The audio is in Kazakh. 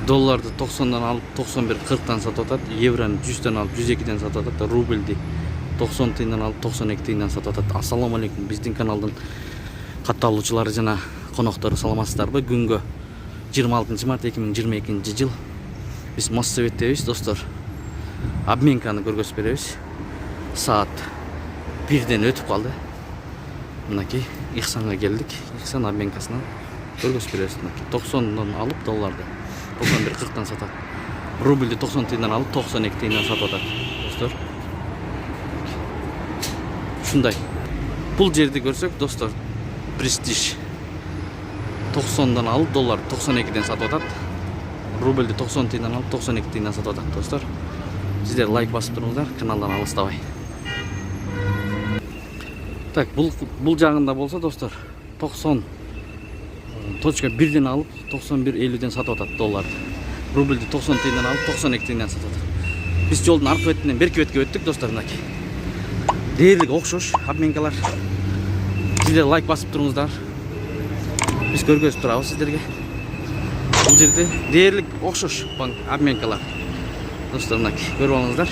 Dollardı 90'dan alıp 91-40'tan satып атат. Евроны 100'den alıp 102'den satып атат. Рубльді 90 тиындан алып 92 тиындан сатып атат. Ассаламу алейкум. Биздин каналдын катталуучулары жана коноктору саламатсыздарбы? Күнгө 26 март 2022 жыл. Биз Моссоветтебиз, достор. Обменканы көргөзүп беребиз. Саат 1'den өтүп калды. Мынакей Ихсанга келдик. Ихсан обменкасынан көргөзүп беребиз. 90'dan алып долларды 91-40'tan сатат. Рубльді 90 тиындан алып 92 тиындан сатып атат, достор. Шундай. Бул жерди көрсөк, достор, Престиж 90'dan алып доллар 92'den сатып атат. Рубльді 90 тиындан алып 92 тиындан сатып атат, достор. Сиздер лайк басып туруңуздар, каналдан алыстабай. Так, бул жагында болсо, достор, 90.1'den алып 91.50'den сатып атат долларды. Рубльді 90 тиындан алып 92 тиындан сатып атат. Биз жолдун аркы бетинен берки бетке өттүк, достор, мынакей. Дээрлик окшош обменкалар. Сиздер лайк басып туруңуздар. Биз көргөзүп турабыз сиздерге. Бул жерде дээрлик окшош обменкалар. Достор, мынакей, көрүп алыңыздар.